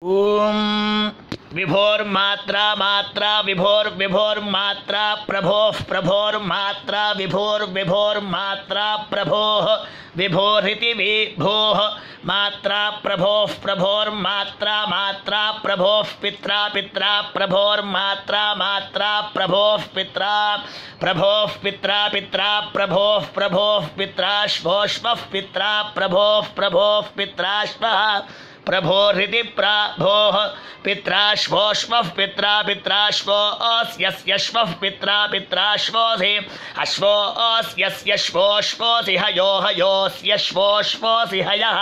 ओम विभोर्मात्रा मात्रा विभोर्विभोर्मात्रा प्रभोः प्रभोर्मात्रा विभोर्विभोर्मात्रा प्रभोः विभोरिति विभोः मात्रा प्रभोः प्रभोर्मात्रा मात्रा प्रभोः पित्रा पित्रा प्रभोर्मात्रा मात्रा प्रभोः पित्रा प्रभोः पित्रा पित्रा प्रभोः प्रभोः पित्राश्वोश्वः पित्रा प्रभोः प्रभोः पित्राश्वः प्रभोरिति प्रभोः पित्राश्वोश्वः पित्रा पित्राश्वो अस्यस्यश्वः पित्रा पित्राश्वोऽसि अश्वो अस्यस्यश्वोश्वोऽसि हयो हयोऽस्यश्वोश्वोऽसि हयः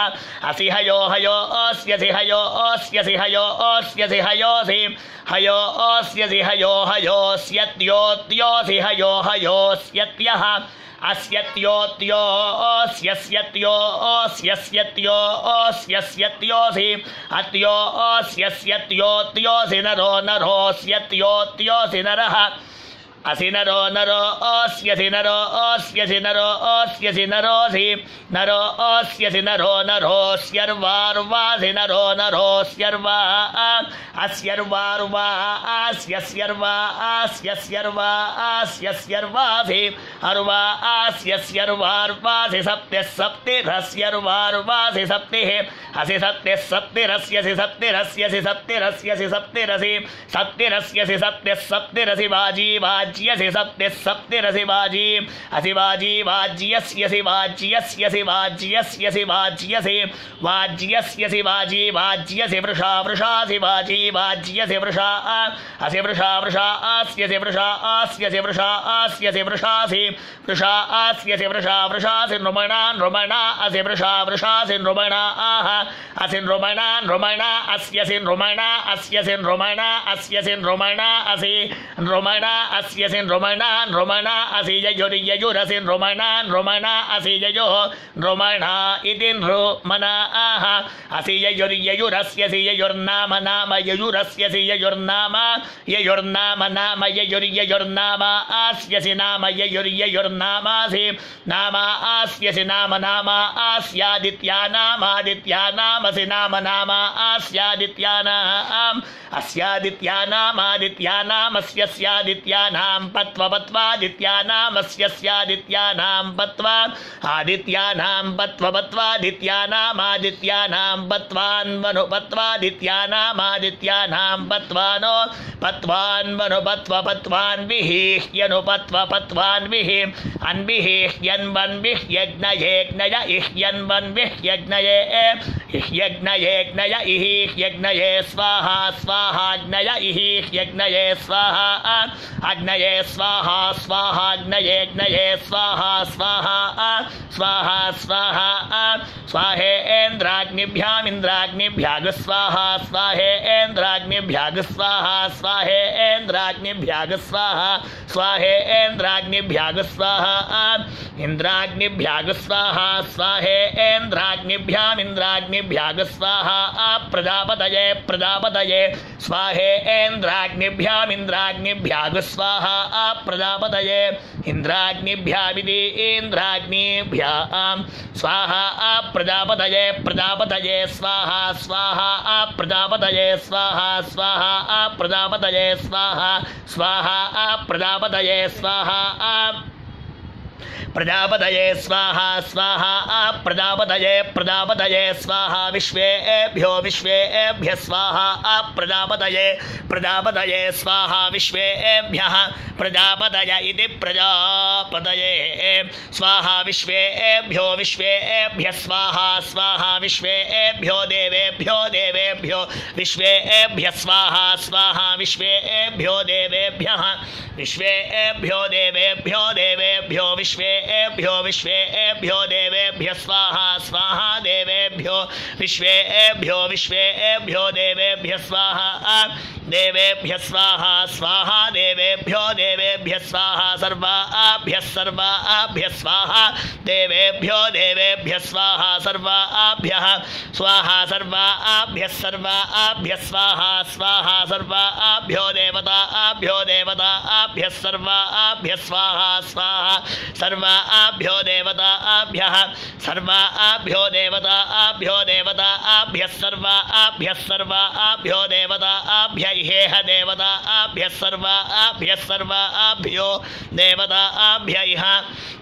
असि हयो हयो अस्यसि हयो अस्यसि हयो अस्यसि हयोऽसि हयो अस्यसि हयो हयोऽस्यत्योऽस्यसि हयो हयोऽस्यत्यः अस्यत्योऽस्यस्यत्यो अस्यस्यत्योऽस्यस्यत्योऽसि अत्यो अस्यस्यत्योऽस्यसि नरो नरोऽस्यत्योऽस्यसि नरः असि नरो नरो अस्यसि नरो अस्यसि नरो अस्यसि नरोऽसि नरो अस्यसि नरो नरोऽस्यर्वार्वासि नरो नरोऽस्यर्वा अस्यर्वार्वा अस्यस्यर्वा अस्यस्यर्वा अस्यस्यर्वासि अर्वा अस्यस्यर्वार्वासि सप्तिः सप्तिरस्यर्वार्वासि सप्तिः असि सप्तिः सप्तिरस्यसि सप्तिरस्यसि सप्तिरस्यसि सप्तिरसि सप्तिरस्यसि सप्तिः सप्तिरसि वाजी वाज्यसि सप्तिः सप्तिरसि वाजी असि वाजी वाज्यस्यसि वाज्यस्यसि वाज्यस्यसि वाज्यसि वाज्यस्यसि वाजी वाज्यसि वृषा वृषासि वाजी वाज्यसि वृषा असि वृषा वृषा आस्यसि वृषा आस्यसि वृषा आस्यसि वृषासि वृषा आस्यसि वृषा वृषासि नृमणा नृमणा असि वृषा वृषासि नृमणा आह असि नृमणा नृमणा अस्यसि नृमणा अस्यसि नृमणा अस्यसि नृमणा असि नृमणा अस्यसि नृमणा नृमणा असि ययुर्ययुरसि नृमणा नृमणा असि ययोः नृमणा इति नृमणा आह असि ययुर्ययुरस्यसि ययुर्नाम नाम ययुरस्यसि ययुर्नाम ययुर्नाम नाम ययुर्ययुर्नाम आस्यसि नाम ययुर्ययुर्नामासि नाम आस्यसि नाम नाम आस्यादित्यानामादित्यानामसि नाम नाम आस्यादित्यानाम् अस्यादित्यानामादित्यानामस्यस्यादित्यानां पत्वा पत्वादित्यानामस्यस्यादित्यानां पत्वा आदित्यानां पत्वा पत्वादित्यानामादित्यानां पत्वान्वनु पत्वादित्यानामादित्यानां पत्वानो पत्वान्वनु पत्वा पत्वान्विः ह्यनु पत्वा पत्वान्विः अन्विः ह्यन्वन्विः यज्ञये ज्ञय इह्यन्वन्विः यज्ञये इह्यज्ञये ज्ञय इः यज्ञये स्वाहा स्वाहाग्नय इः यज्ञये स्वाहा अग्नये स्वाहा स्वाहाग्नये ज्ञये स्वाहा स्वाहा स्वाहा स्वाहा स्वाहेन्द्राग्निभ्यामिन्द्राग्निभ्याग स्वाहा स्वाहेन्द्राग्निभ्याग स्वाहा स्वाहेन्द्राग्निभ्याग स्वाहा स्वाहेन्द्राग्निभ्याग स्वाहा इन्द्राग्निभ्याग स्वाहा स्वाहेन्द्राग्निभ्यामिन्द्राग्निभ्याग स्वाहा प्रजापतये प्रजापतये स्वाहेन्द्राग्निभ्यामिन्द्राग्निभ्याग स्वाहा प्रजापतये इन्द्राग्निभ्यामिति इन्द्राग्निभ्यां स्वाहा प्रजापतये प्रजापतये स्वाहा स्वाहा प्रजापतये स्वाहा स्वाहा प्रजापतये स्वाहा स्वाहा प्रजापतये स्वाहा प्रजापतये स्वाहा स्वाहा प्रजापतये प्रजापतये स्वाहा विश्वेभ्यो विश्वेभ्यः स्वाहा प्रजापतये प्रजापतये स्वाहा विश्वेभ्यः प्रजापतय इति प्रजापतये स्वाहा विश्वेभ्यो विश्वेभ्यः स्वाहा स्वाहा विश्वेभ्यो देवेभ्यो देवेभ्यो विश्वेभ्यः स्वाहा स्वाहा विश्वेभ्यो देवेभ्यः विश्वेभ्यो देवेभ्यो देवेभ्यो विश्वेभ्यो विश्वेभ्यो देवेभ्यः स्वाहा स्वाहा देवेभ्यो विश्वेभ्यो विश्वेभ्यो देवेभ्यः स्वाहा देवेभ्यः स्वाहा स्वाहा देवेभ्यो देवेभ्यः स्वाहा सर्वाभ्यः सर्वाभ्यः स्वाहा देवेभ्यो देवेभ्यः स्वाहा सर्वाभ्यः स्वाहा सर्वाभ्यः सर्वाभ्यः स्वाहा स्वाहा सर्वाभ्यो देवताभ्यो देवताभ्यः सर्वाभ्यः स्वाहा स्वाहा सर्वाभ्यो देवताभ्यः सर्वाभ्यो देवताभ्यो देवताभ्यः सर्वाभ्यः सर्वाभ्यो देवताभ्य इहेह देवताभ्यः सर्वाभ्यः सर्वाभ्यो देवताभ्य इह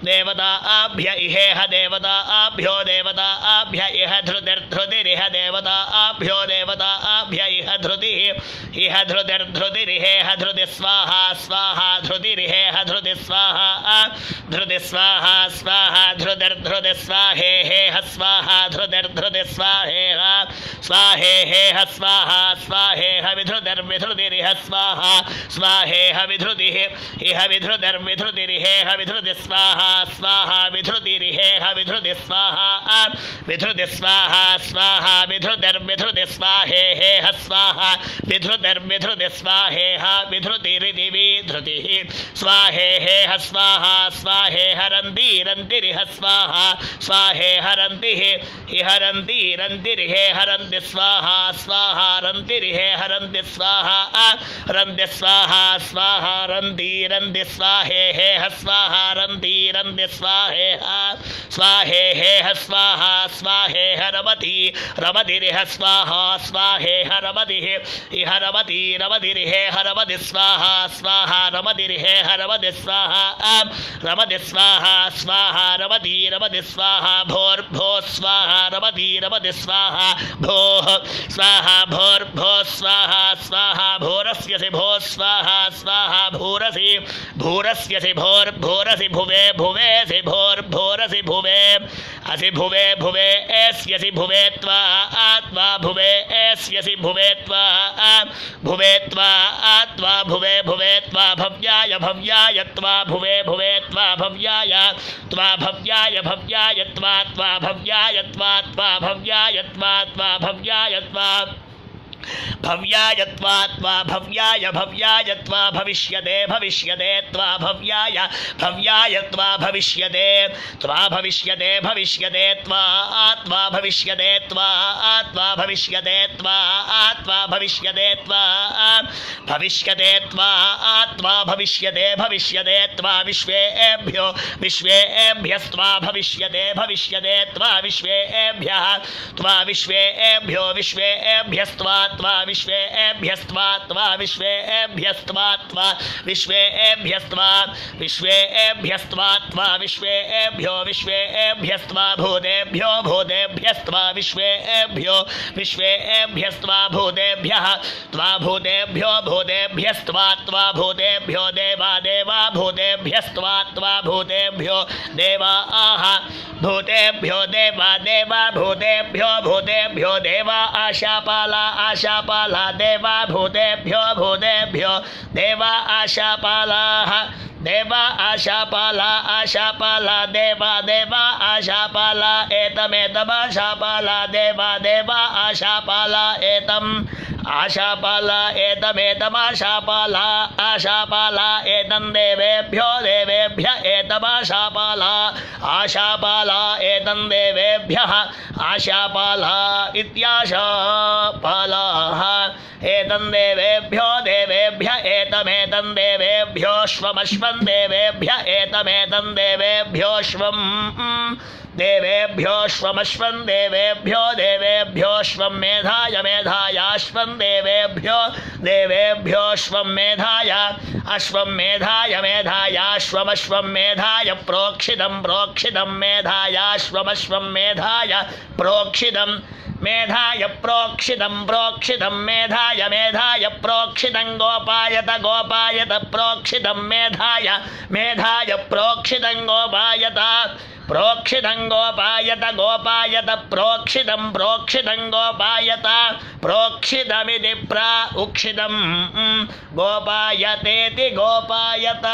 देवताभ्य इहेह देवताभ्यो देवताभ्य इह धृतिर्धृतिरिह देवताभ्यो देवताभ्य इह धृतिः इह धृतिर्धृतिरिहेह धृति स्वाहा स्वाहा धृतिरिहेह धृति स्वाहा धृति स्वाहा स्वाहा धृतिर्धृति स्वाहेहेह स्वाहा धृतिर्धृति स्वाहेह स्वाहेहेह स्वाहा स्वाहेह विधृतिर्विधृतिरिह स्वाहा स्वाहेह विधृतिः इह विधृतिर्विधृतिरिहेह विधृति स्वाहा स्वाहा विधृतिरिहेह विधृति स्वाहा विधृति स्वाहा स्वाहा विधृतिर्विधृति स्वाहेहेह स्वाहा विधृतिर्विधृति स्वाहेह विधृतिरिति विधृतिः स्वाहेहेह स्वाहा स्वाहेह रन्तिरन्तिरिह स्वाहा स्वाहेह रन्तिः इह रन्तिरन्तिरिहेह रन्ति स्वाहा स्वाहा रन्तिरिहेह रन्ति स्वाहा रन्ति स्वाहा स्वाहा रन्तिरन्ति स्वाहेहेह स्वाहा रन्तिरन्ति स्वाहेह स्वाहेहेह स्वाहा स्वाहेह रवति रवतिरिह स्वाहा स्वाहेह रवतिः इह रवति रवतिरिहेह रवति स्वाहा स्वाहा रवतिरिहेह रवति स्वाहा रवति स्वाहा स्वाहा रवति रवति स्वाहा भोर्भो स्वाहा रवति रवति स्वाहा भोः स्वाहा भोर्भो स्वाहा स्वाहा भोरस्यसि भो स्वाहा स्वाहा भूरसि भूरस्यसि भोर्भोरसि भुवे भुवेसि भोर्भोरसि भुवे असि भुवे भुवे एस्यसि भुवे त्वा आत्मा भुवे एस्यसि भुवे त्वा भुवे त्वा आत्मा भुवे भुवे त्वा भव्याय भव्याय त्वा भुवे भुवे त्वा भव्याय त्वा भव्याय भव्याय त्वा त्वा भव्याय त्वा त्वा भव्याय त्वा त्वा भव्याय त्वा भव्यायत्वा त्वा भव्याय भव्यायत्वा भविष्यते भविष्यते त्वा भव्याय भव्यायत्वा भविष्यते त्वा भविष्यते भविष्यते त्वा आत्मा भविष्यते त्वा आत्मा भविष्यते त्वा आत्मा भविष्यते त्वा भविष्यते त्वा आत्मा भविष्यते भविष्यते त्वा विश्वेभ्यो विश्वेभ्यस्त्वा भविष्यते भविष्यते त्वा विश्वेभ्यः त्वा विश्वेभ्यो विश्वेभ्यस्त्वा त्वा विश्वेभ्यस्त्वा त्वा विश्वेभ्यस्त्वा त्वा विश्वेभ्यस्त्वा विश्वेभ्यस्त्वा त्वा विश्वेभ्यो विश्वेभ्यस्त्वा भूतेभ्यो भूतेभ्यस्त्वा विश्वेभ्यो विश्वेभ्यस्त्वा भूतेभ्यः त्वा भूतेभ्यो भूतेभ्यस्त्वा त्वा भूतेभ्यो देवा देवा भूतेभ्यस्त्वा त्वा भूतेभ्यो देवा आह भूतेभ्यो देवा देवा भूतेभ्यो भूतेभ्यो देवा आशापाला आशापाला देवा भूतेभ्यो भूतेभ्यो देवा आशापालाः देवा आशापाला आशापाला देवा देवा आशापाला एतमेतमाशापाला देवा देवा आशापाला एतम् आशापाला एतमेतमाशापाला आशापाला एतं देवेभ्यो देवेभ्य एतमाशापाला आशापाला एतं देवेभ्यः आशापाला इत्याशापालाः एतं देवेभ्यो देवेभ्य एतमेतं देवेभ्योश्वमश्वं देवेभ्य एतमेतं देवेभ्योश्वं देवेभ्योश्वमश्वं देवेभ्यो देवेभ्योश्वं मेधाय मेधायाश्वं देवेभ्यो देवेभ्योश्वं मेधाय अश्वं मेधाय मेधायाश्वमश्वं मेधाय प्रोक्षितं प्रोक्षितं मेधायाश्वमश्वं मेधाय प्रोक्षितं मेधाय प्रोक्षितं प्रोक्षितं मेधाय मेधाय प्रोक्षितं गोपायत गोपायत प्रोक्षितं मेधाय मेधाय प्रोक्षितं गोपायत प्रोक्षितं गोपायत गोपायत प्रोक्षितं प्रोक्षितं गोपायत प्रोक्षितमिति उक्षितं गोपायतेति गोपायत।